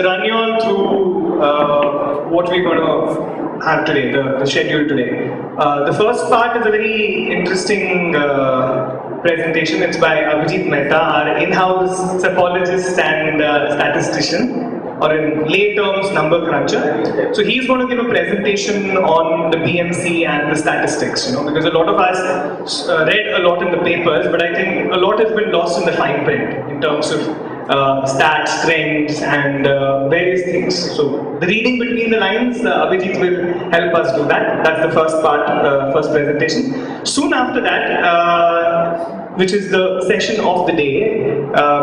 run you all through what we're going to have today, the schedule today. The first part is a very interesting presentation. It's by Abhijit Mehta, our in-house psephologist and statistician, or in lay terms, number cruncher. So he's going to give a presentation on the BMC and the statistics, because a lot of us read a lot in the papers, but I think a lot has been lost in the fine print in terms of stats, trends, and various things. So the reading between the lines, Abhijit will help us do that. That's the first part, first presentation. Soon after that, which is the session of the day,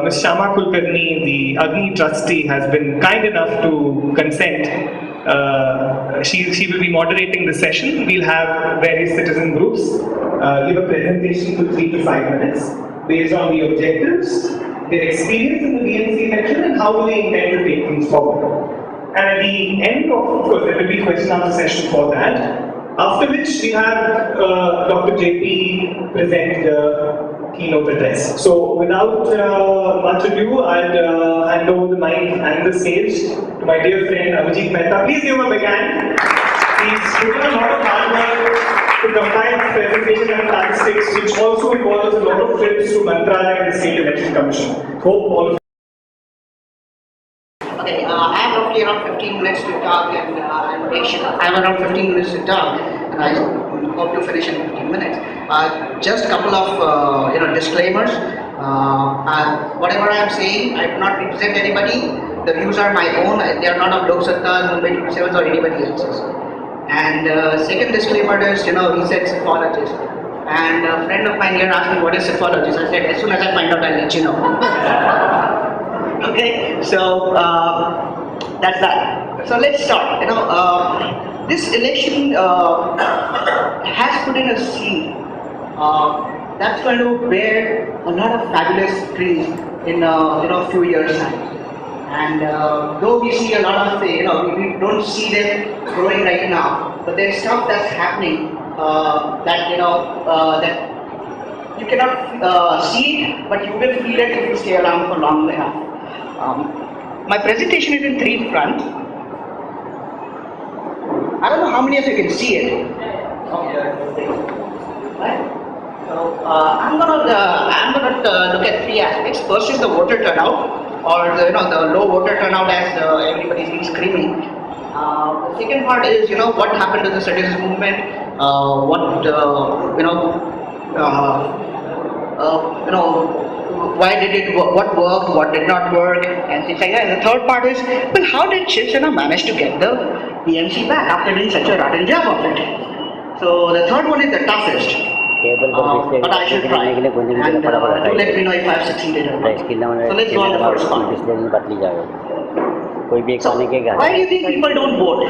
Ms. Shama Kulkarni, the Agni trustee, has been kind enough to consent. She will be moderating the session. We'll have various citizen groups give a presentation for 3 to 5 minutes based on the objectives, their experience in the BMC election, and how they intend to take things forward. And at the end of course, there will be question answer session for that. After which we have Dr. JP present the keynote address. So without much ado, I'll hand over the mic and the stage to my dear friend Abhijit Mehta. Please give him a big hand. He's put in a lot of hard work to compile this presentation and statistics, which also involves a lot of trips to Mantralaya and the State Election Commission. Hope all of you. Okay, I have roughly around 15 minutes to talk, and I have around 15 minutes to talk, and I hope to finish in 15 minutes. Just a couple of disclaimers. Whatever I am saying, I do not represent anybody. The views are my own. They are not of Lok Satta, Mumbai 27 or anybody else's. And second disclaimer is, he said psephologist. And a friend of mine here asked me what is psephologist. I said, as soon as I find out, I'll let you know. Okay, so that's that. So let's start. This election has put in a seed that's going to bear a lot of fabulous trees in a few years' time. And though we see a lot of we don't see them growing right now, but there's stuff that's happening that you cannot see it, but you will feel it if you stay around for long enough. My presentation is in 3 fronts. I don't know how many of you can see it. Right? So I'm gonna look at 3 aspects. First is the voter turnout, or the low voter turnout as everybody's been screaming. The second part is what happened to the citizens movement, why did it work, what worked, what did not work, and things like that. And the third part is, well, how did Shiv Sena manage to get the BMC back after doing such a rotten job of it? So the third one is the toughest. But I should try, and do let me know if I have succeeded or not. So let's go on the first part. Why do you think people don't vote?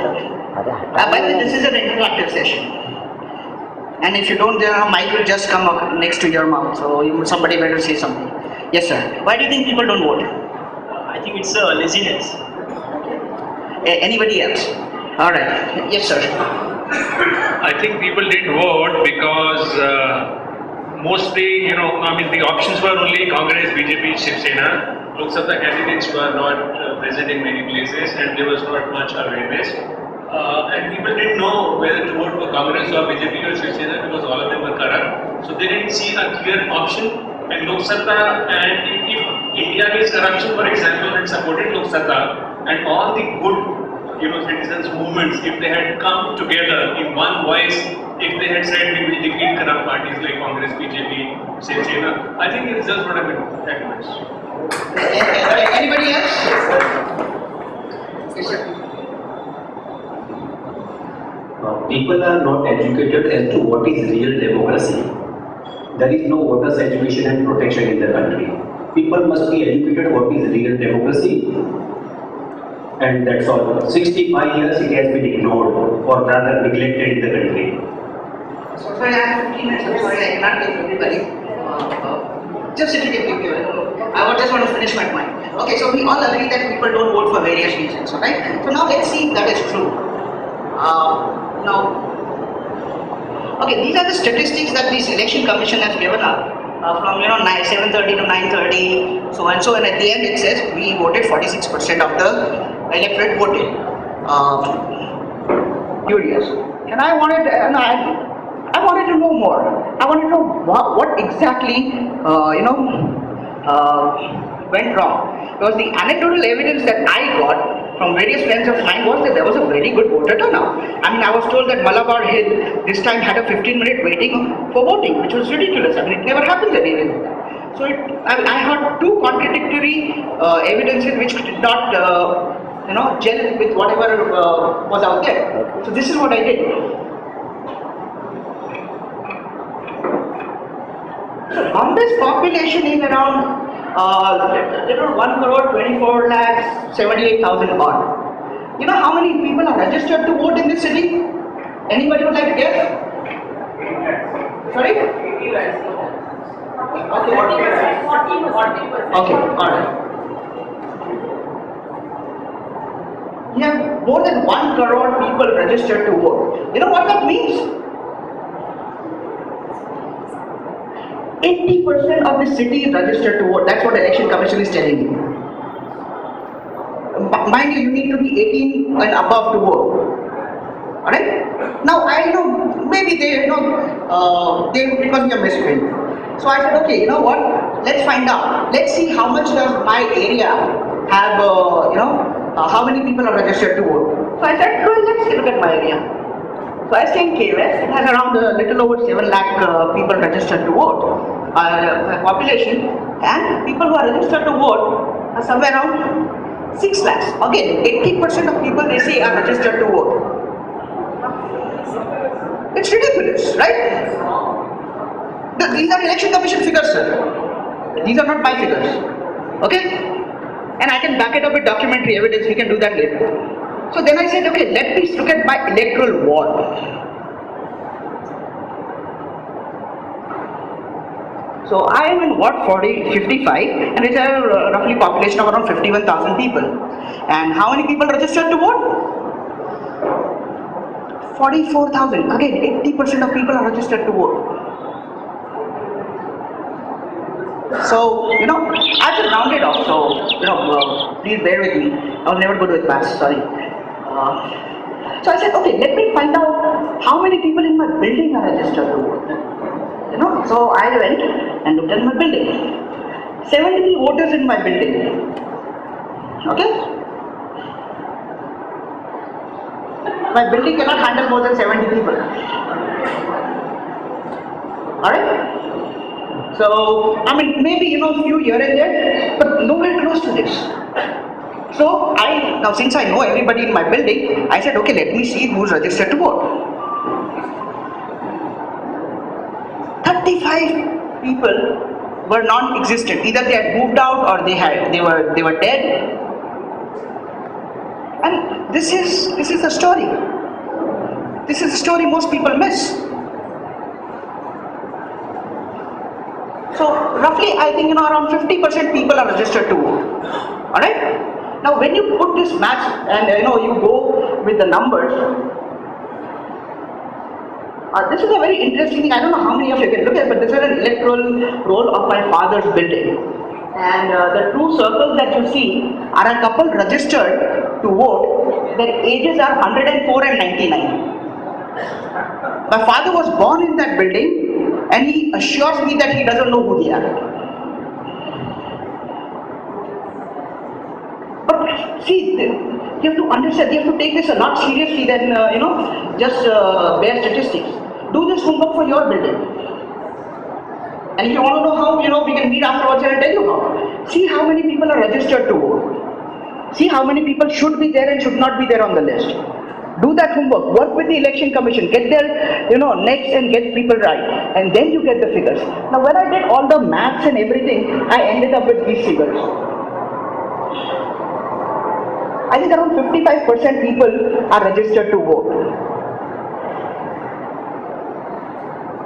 By the way, this is an interactive session. And if you don't, the mic will just come up next to your mouth. So somebody better say something. Yes, sir. Why do you think people don't vote? I think it's laziness. Anybody else? All right. Yes, sir. I think people didn't vote because mostly, the options were only Congress, BJP, Shiv Sena. Looks of the candidates were not present in many places, and there was not much awareness. And people didn't know whether to vote for Congress or BJP or Shiv Sena because all of them were corrupt. So they didn't see a clear option. And Lok Satta, and if India is corruption, for example, had supported Lok Satta, and all the good citizens' movements, if they had come together in one voice, if they had said we will defeat corrupt parties like Congress, BJP, Shiv Sena, I think the results would have been that much. Anybody else? Yes, sir. People are not educated as to what is real democracy. There is no voters' education and protection in the country. People must be educated what is real democracy. And that's all. 65 years it has been ignored, or rather neglected in the country. So sorry, I have 15 minutes. I'm sorry, I cannot take everybody. Just if you can give I just want to finish my point. Okay, so we all agree that people don't vote for various reasons, right? So now let's see if that is true. Okay, these are the statistics that this election commission has given up. from 7:30 to 9:30, so and so, and at the end it says we voted 46% of the electorate voted. Curious, and I wanted to know more. I wanted to know what exactly went wrong, because the anecdotal evidence that I got from various friends of mine was that there was a very good voter turnout. I mean, I was told that Malabar Hill this time had a 15-minute waiting for voting, which was ridiculous. I mean, it never happens anywhere. So I had two contradictory evidences which did not gel with whatever was out there. So this is what I did. So Bombay's population is around 1,24,78,000 odd. You know how many people are registered to vote in this city? Anybody would like to guess? Sorry? 80 lakhs. Okay. 40%. Okay, alright. We have more than 1 crore people registered to vote. You know what that means? 80% of the city is registered to vote. That's what the Election Commission is telling you. Mind you, you need to be 18 and above to vote. Alright? Now I know maybe they because we are misfit. So I said, okay, you know what? Let's find out. Let's see how much does my area have. How many people are registered to vote. So I said, well, let's look at my area. So I stay in K West. It has around a little over 7 lakh people registered to vote. Population, and people who are registered to vote are somewhere around 6 lakhs. Again, 80% of people they say are registered to vote. It's ridiculous, right? These are Election Commission figures, sir. These are not my figures. Okay? And I can back it up with documentary evidence. We can do that later. So then I said, okay, let me look at my electoral ward. So I am in Ward 55, and it's a roughly population of around 51,000 people. And how many people registered to vote? 44,000. Again, 80% of people are registered to vote. So, I just rounded off, so, please bear with me. I was never good with maths, sorry. So I said, okay, let me find out how many people in my building are registered to vote. So I went and looked at my building. 70 voters in my building. Okay? My building cannot handle more than 70 people. Alright? So, I mean, maybe, few here and there, but nowhere close to this. So, now since I know everybody in my building, I said, okay, let me see who's registered to vote. 35 people were non-existent. Either they had moved out or they were dead. And this is the story. This is the story most people miss. So roughly, I think around 50% people are registered to vote. All right. Now, when you put this match and you go with the numbers, this is a very interesting thing. I don't know how many of you can look at, but this is an electoral roll of my father's building. And the two circles that you see are a couple registered to vote. Their ages are 104 and 99. My father was born in that building, and he assures me that he doesn't know who they are. But see, you have to understand, you have to take this a lot seriously than just bare statistics. Do this homework for your building. And if you want to know how, we can meet afterwards and I'll tell you how. See how many people are registered to vote. See how many people should be there and should not be there on the list. Do that homework. Work with the Election Commission. Get their, next and get people right. And then you get the figures. Now, when I did all the maths and everything, I ended up with these figures. I think around 55% people are registered to vote.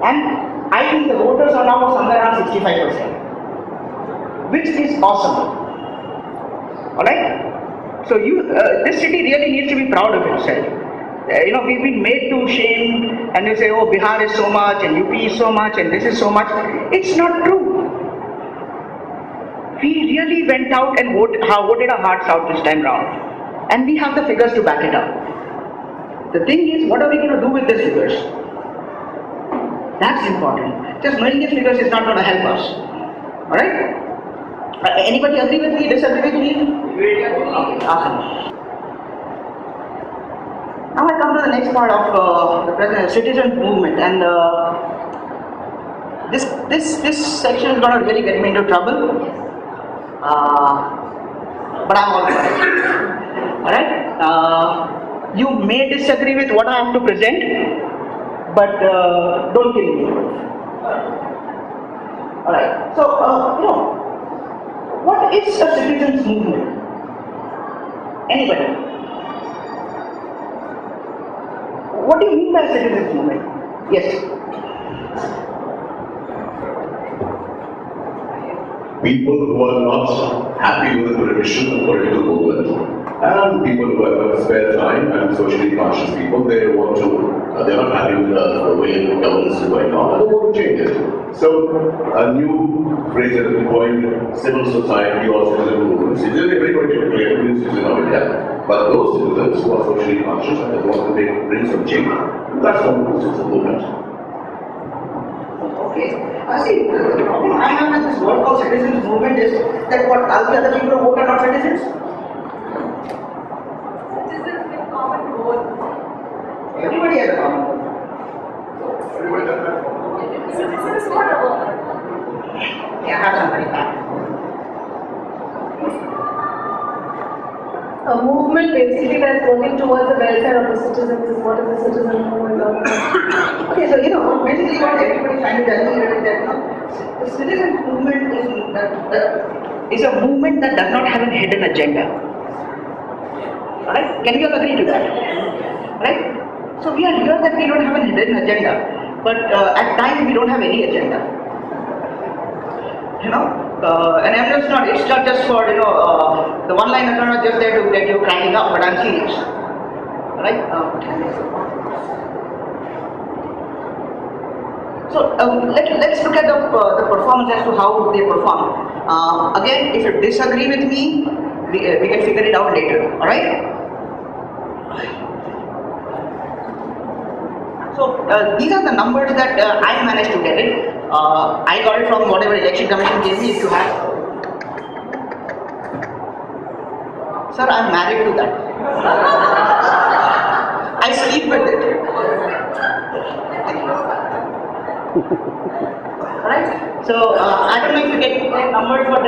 And I think the voters are now somewhere around 65%, which is awesome. Alright? So this city really needs to be proud of itself. We've been made to shame and you say, oh, Bihar is so much, and UP is so much, and this is so much. It's not true. We really went out and voted our hearts out this time round. And we have the figures to back it up. The thing is, what are we going to do with these figures? That's important. Just knowing these figures is not going to help us. Alright? Anybody agree with me, disagree with me? Awesome. Now I come to the next part of the present citizen movement, and this section is going to really get me into trouble. But I'm all for it. Alright? You may disagree with what I have to present, but don't kill me. Alright, so what is a citizens movement? Anybody? What do you mean by a citizens movement? Yes. People who are not happy with the traditional political movement, and people who have spare time and socially conscious people, they want to, they're not happy with the way governance is going on, and they want to change it. So, a new phrase that has been coined, civil society or citizen movements. It is very particular to the citizen of India, but those citizens who are socially conscious and they want to bring some change, that's what the citizen movement. Okay. See, the problem I have with this word called citizens movement is that what all the other people who vote are not citizens. Citizens with common goal. Everybody has a common goal. Citizens for a goal. Yeah, have somebody back. A movement basically that's working towards the welfare of the citizens is what is a citizen movement all about. Okay, so basically what everybody is trying to tell me is that the citizen movement is a movement that does not have a hidden agenda. Alright? Can we all agree to that? Right? So we are here that we don't have a hidden agenda, but at times we don't have any agenda. And I'm just not, it's not just for, the one line is not just there to get you cranking up, but I'm serious. Right? So let's look at the performance as to how they perform. Again, if you disagree with me, we can figure it out later. Alright? So these are the numbers that I managed to get it. I got it from whatever election commission gave me. If you have, sir, I'm married to that. I sleep with it. Right? So I don't know if you get numbers, but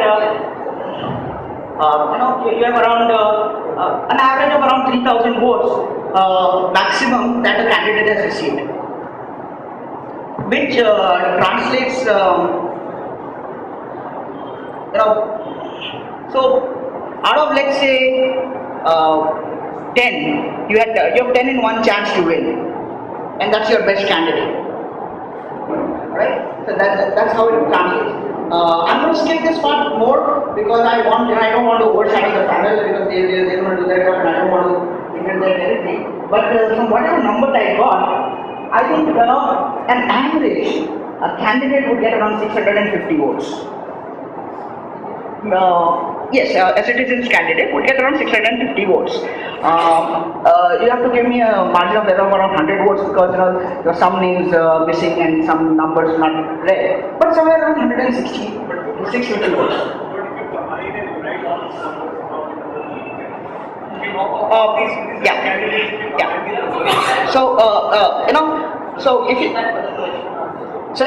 you have around an average of around 3,000 votes maximum that a candidate has received, which translates, so out of, let's say 10, you have 10 in 1 chance to win, and that's your best candidate, right? So that's how it translates. I'm going to skip this part more because I don't want to overshadow the panel because they're going to do their job and I don't want to invent their territory. But from whatever numbers I got, I think an average, a candidate would get around 650 votes. Yes, a citizen's candidate would get around 650 votes. You have to give me a margin of error of around 100 votes because there are some names missing and some numbers not read. But somewhere around 160 to 650 votes. Yeah. So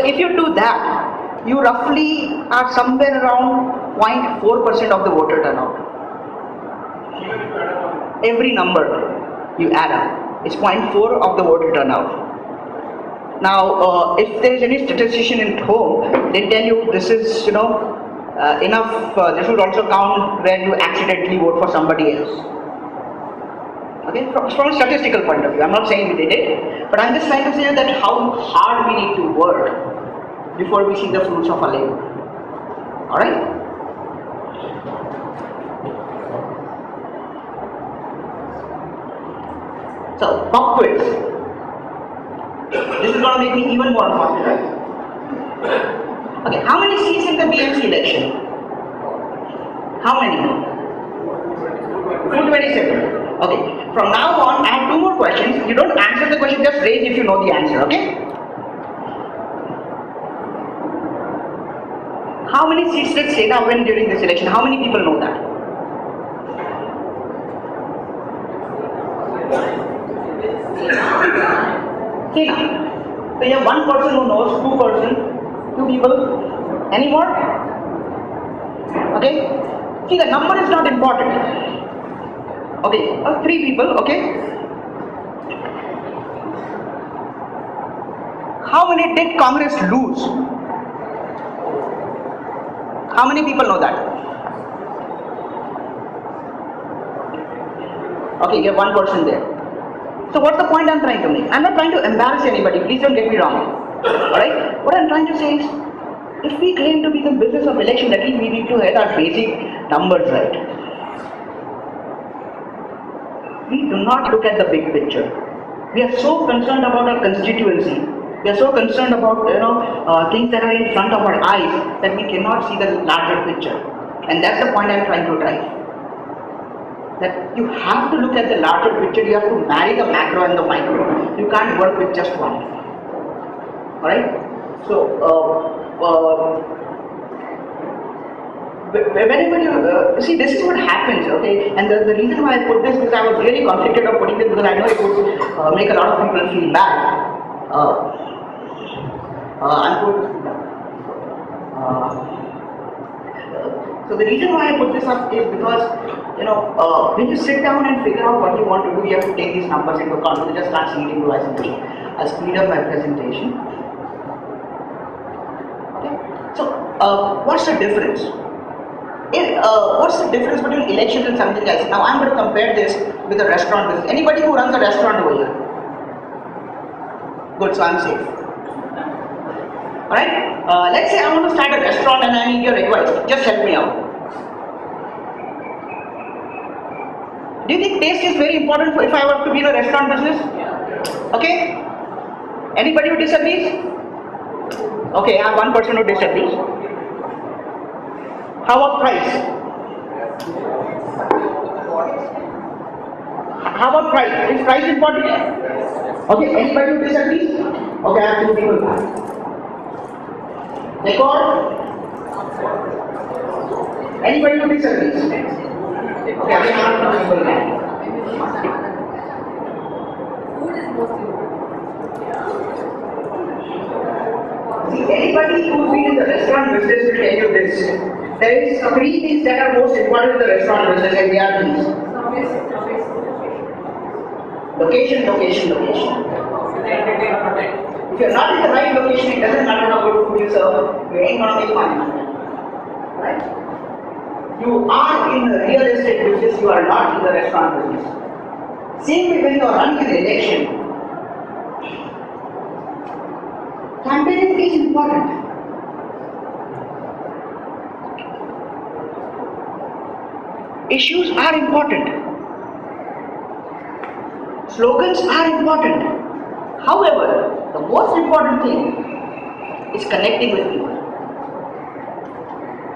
if you do that, you roughly are somewhere around 0.4% of the voter turnout. Every number you add up is 0.4 of the voter turnout. Now, if there is any statistician at home, they tell you this is, enough. This would also count when you accidentally vote for somebody else. Okay, from a statistical point of view, I'm not saying we did it, but I'm just trying to say that how hard we need to work before we see the fruits of our labor. All right. So, pop quiz. This is going to make me even more popular. Okay, how many seats in the BMC election? How many? 227. Okay, from now on, I have two more questions. You don't answer the question, just raise if you know the answer, okay? How many seats did Sena win during this election? How many people know that? Sena. So you have one person who knows, two people. Any more? Okay? See, the number is not important. Okay, three people, okay? How many did Congress lose? How many people know that? Okay, you have one person there. So what's the point I'm trying to make? I'm not trying to embarrass anybody, please don't get me wrong. Alright? What I'm trying to say is, if we claim to be the business of election, at least we need to get our basic numbers right. We do not look at the big picture. We are so concerned about our constituency. We are so concerned about things that are in front of our eyes that we cannot see the larger picture. And that's the point I'm trying to drive. That you have to look at the larger picture. You have to marry the macro and the micro. You can't work with just one. Alright? So, whenever you see, this is what happens, okay? And the reason why I put this is I was really conflicted of putting this because I know it would make a lot of people feel bad. So the reason why I put this up is because when you sit down and figure out what you want to do, you have to take these numbers into account. You just can't see it into isolation. I'll speed up my presentation. Okay. So what's the difference? What's the difference between elections and something else? Now I'm going to compare this with a restaurant business. Anybody who runs a restaurant over here? Good, so I'm safe. Alright? Let's say I want to start a restaurant and I need your advice. Just help me out. Do you think taste is very important if I were to be in a restaurant business? Okay? Anybody who disagrees? Okay, I have one person who disagrees. How about price? How about price? Is price important? Okay, anybody who disagrees? Okay, I have two people back. Record? Anybody who disagrees? Okay, I have two people back. See, anybody who's been in the restaurant business will tell you this. There is three things that are most important in the restaurant business, and they are these. Location, location, location. If you're not in the right location, it doesn't matter how good food you serve, you ain't gonna make money. Right? You are in the real estate business, you are not in the restaurant business. Same way when you are running an election, campaigning is important. Issues are important. Slogans are important. However, the most important thing is connecting with people.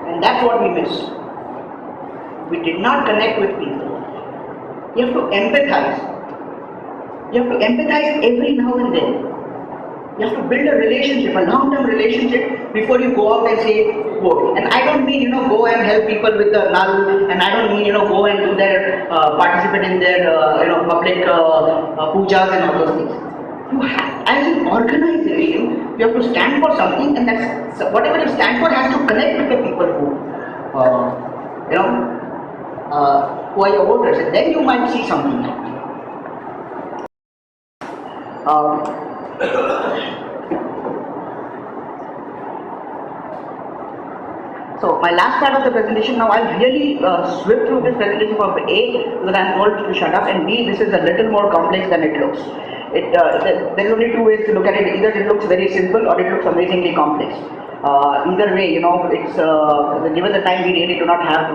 And that's what we miss. We did not connect with people. You have to empathize. You have to empathize every now and then. You have to build a relationship, a long-term relationship before you go out and say, vote. And I don't mean, go and help people with the null, and I don't mean, go and do their, participate in their, public pujas and all those things. You have, as an organization, you have to stand for something, and that's, whatever you stand for has to connect with the people who, who are your voters, and then you might see something. So my last part of the presentation, now I'll really sweep through this presentation from A, because I'm told to shut up, and B, this is a little more complex than it looks. There's only two ways to look at it. Either it looks very simple or it looks amazingly complex. Either way, it's given the time, we really do not have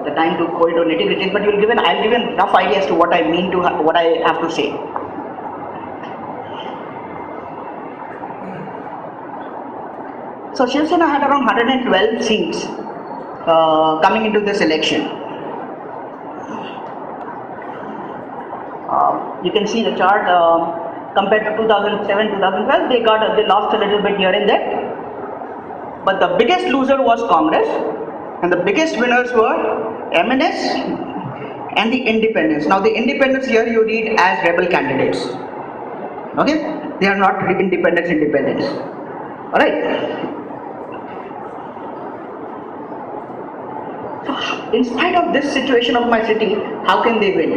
the time to go into nitty-gritty, but I'll give an rough idea as to what I mean to what I have to say. So Shiv Sena had around 112 seats coming into this election. You can see the chart compared to 2007-2012, they lost a little bit here and there. But the biggest loser was Congress, and the biggest winners were MNS and the independents. Now the independents here you read as rebel candidates. Okay, they are not independents. All right. So in spite of this situation of my city, how can they win?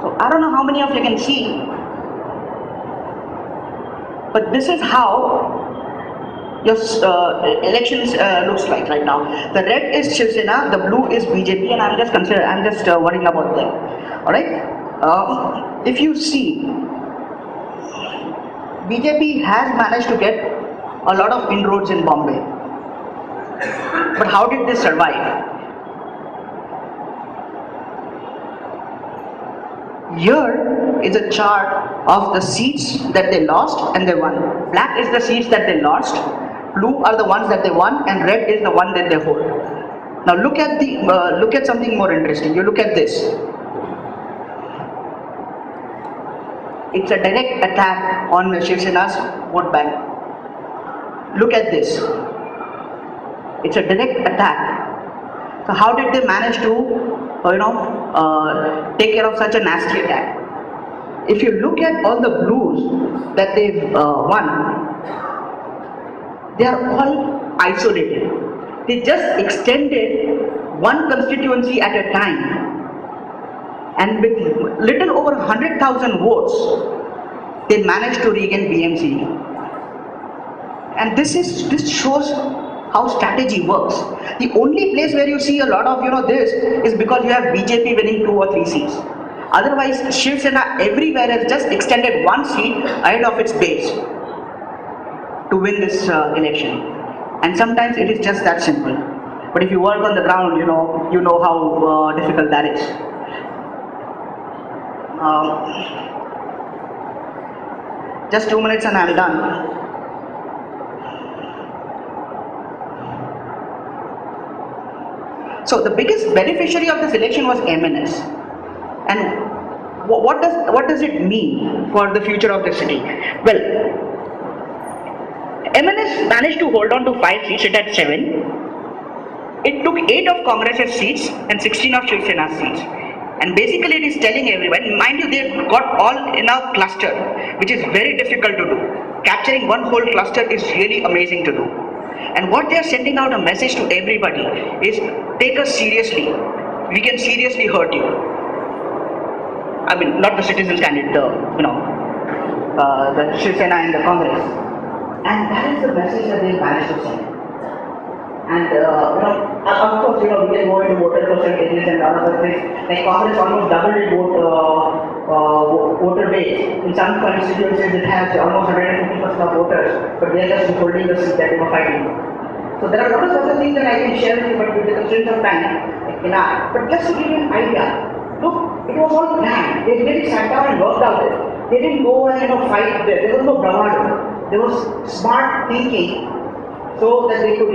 So I don't know how many of you can see, but this is how your elections looks like right now. The red is Shiv Sena, the blue is BJP, and I'm just worrying about them. All right. If you see, BJP has managed to get a lot of inroads in Bombay, but how did they survive? Here is a chart of the seats that they lost and they won. Black is the seats that they lost, blue are the ones that they won, and red is the one that they hold. Now look at something more interesting. You look at this. It's a direct attack on Shiv Sena's vote bank. Look at this. It's a direct attack. So how did they manage to take care of such a nasty attack? If you look at all the blues that they've won, they are all isolated. They just extended one constituency at a time, and with little over 100,000 votes, they managed to regain BMC. And this shows how strategy works. The only place where you see a lot of this is because you have BJP winning 2 or 3 seats. Otherwise, Shiv Sena everywhere has just extended one seat ahead of its base to win this election. And sometimes it is just that simple. But if you work on the ground, you know how difficult that is. Just 2 minutes and I'm done. So the biggest beneficiary of this election was MNS. And what does it mean for the future of the city? Well, MNS managed to hold on to 5 seats, it had 7. It took 8 of Congress's seats and 16 of Shiv Sena's seats. And basically it is telling everyone, mind you, they got all in a cluster, which is very difficult to do. Capturing one whole cluster is really amazing to do. And what they are sending out a message to everybody is, take us seriously. We can seriously hurt you. I mean, not the citizens candidate, the Shiv Sena and the Congress. And that is the message that they managed to send. And of course, we can go into voter percentages and other things. Like Congress almost doubled its voter base. In some constituencies, it has almost 150% of voters, but they are just holding the seat that they were fighting. So there are a lot of other things that I can share with you, but with the constraints of time, but just to give you an idea, look, it was all planned. They really sat down and worked out it. They didn't go and fight. There was no bravado. There was smart thinking, so that they could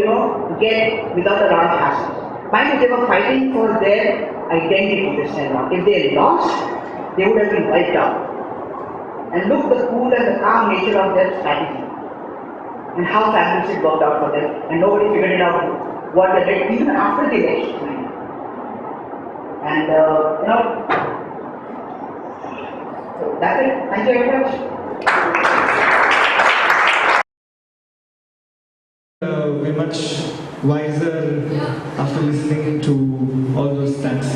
get without a lot of hassle. Mind you, they were fighting for their identity this time around. If they lost, they would have been wiped out. And look the cool and the calm nature of their strategy, and how fabulous it worked out for them, and nobody figured it out what they did even after the election. And so that's it. Thank you very much. We're much wiser after listening to all those stats.